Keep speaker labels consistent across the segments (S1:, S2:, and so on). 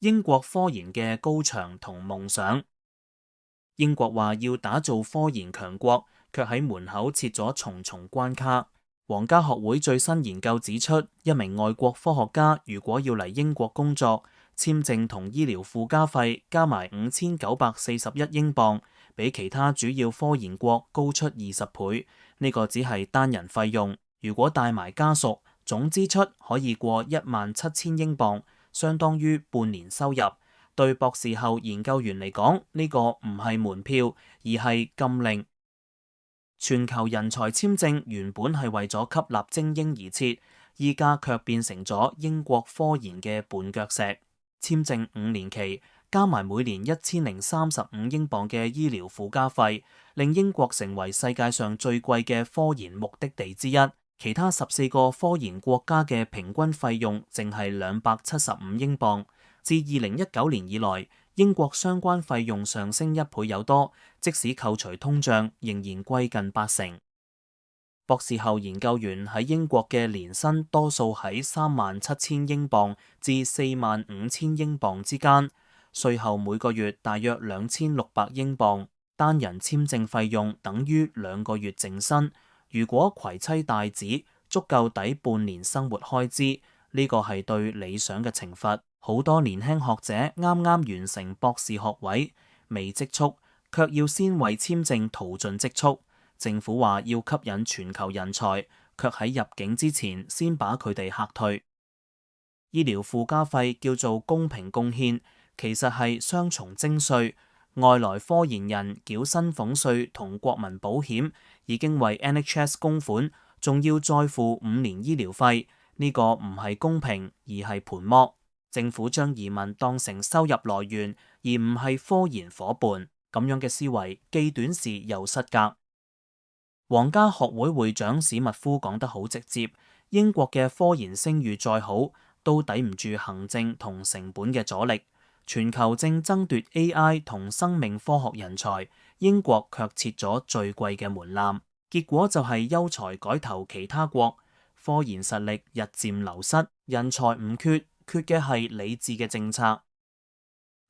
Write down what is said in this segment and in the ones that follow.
S1: 英國科研嘅高牆同夢想。英國話要打造科研強國，卻喺門口設咗重重關卡。皇家學會最新研究指出，一名外國科學家如果要嚟英國工作，簽證同醫療附加費加埋5941英鎊，比其他主要科研國高出20倍。呢個只係單人費用，如果帶埋家屬，總支出可以過17000英鎊，相當於半年收入。對博士後研究員嚟講，呢個唔係門票，而係禁令。全球人才簽證原本係為咗吸納精英而設，依家卻變成咗英國科研嘅絆腳石。簽證5年期，加埋每年1035英鎊嘅醫療附加費，令英國成為世界上最貴嘅科研目的地之一。其他14個科研國家嘅平均費用淨係275英鎊。自2019年以來，英國相關費用上升1倍有多，即使扣除通脹，仍然貴近80%。博士後研究員喺英國嘅年薪多數喺37000英鎊至45000英鎊之間，稅後每個月大約2600英鎊，單人簽證費用等於2個月淨薪。如果攜妻帶子，足夠抵半年生活開支，呢個係對理想嘅懲罰。好多年輕學者啱啱完成博士學位，未積蓄，卻要先為簽證淘盡積蓄。政府話要吸引全球人才，卻喺入境之前先把佢哋嚇退。醫療附加費叫做公平貢獻，其實係雙重徵稅。外來科研人繳薪俸稅同國民保險，已經為 NHS 供款，仲要再付5年醫療費。呢個唔係公平，而係盤剝。政府將移民當成收入來源，而唔係科研夥伴。咁樣嘅思維既短視又失格。皇家學會會長史密夫講得好直接，英國嘅科研聲譽再好，都抵唔住行政同成本嘅阻力。全球正爭奪 AI 同生命科學人才，英國卻設咗最貴嘅門檻，結果就係優才改投其他國，科研實力日漸流失，人才唔缺，缺嘅係理智嘅政策。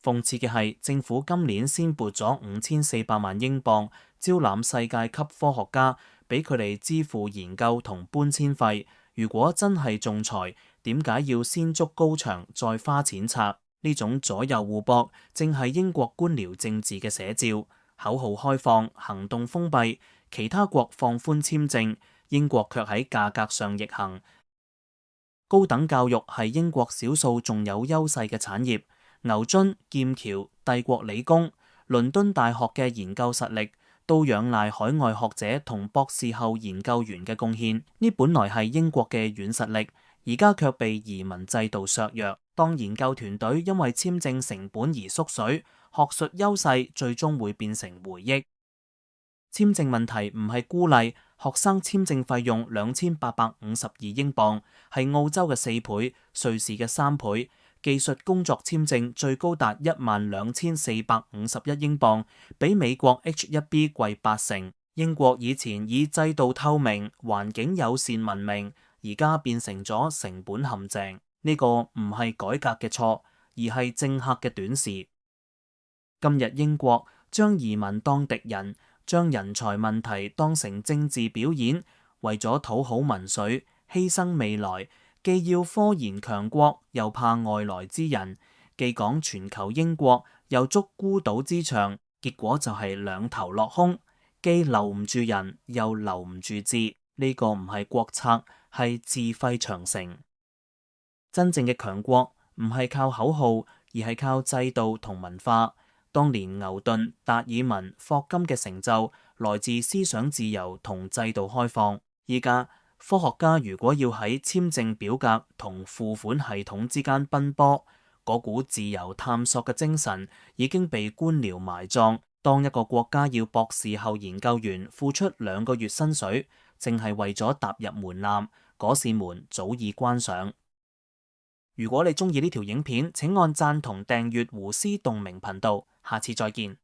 S1: 諷刺嘅係，政府今年先撥咗5400萬英鎊招攬世界級科學家，俾佢哋支付研究同搬遷費。如果真係仲裁，點解要先築高牆再花錢拆？呢種左右互搏，正係英國官僚政治嘅寫照。口號開放，行動封閉，其他國放寬簽證，英國卻喺價格上逆行。高等教育係英國少數仲有優勢嘅產業。牛津、劍橋、帝國理工、倫敦大學嘅研究實力都仰賴海外學者同博士後研究員嘅貢獻。呢本來係英國嘅軟實力，而家卻被移民制度削弱。當研究團隊因為簽證成本而縮水，學術優勢最終會變成回憶。簽證問題唔係孤例，學生簽證費用2852英鎊，係澳洲嘅4倍，瑞士嘅3倍。技術工作簽證最高達12451英鎊，比美國 H1B 貴80%。英國以前以制度透明、環境友善聞名，而家變成咗成本陷阱。呢個唔係改革嘅錯，而係政客嘅短視。今日英國將移民當敵人，將人才問題當成政治表演，為咗討好民粹，犧牲未來。既要科研強國，又怕外來之人；既講全球英國，又築孤島之牆，結果就係兩頭落空，既留唔住人，又留唔住志。呢個唔係國策，係自廢長城。真正嘅強國唔係靠口號，而係靠制度同文化。當年牛頓、達爾文、霍金嘅成就，來自思想自由同制度開放。依家科學家如果要喺簽證表格同付款系統之間奔波，嗰股自由探索嘅精神已經被官僚埋葬。當一個國家要博士後研究員付出2個月薪水，淨係為咗踏入門檻，嗰扇門早已關上。如果你中意呢條影片，請按讚同訂閱胡思動明頻道。下次再見。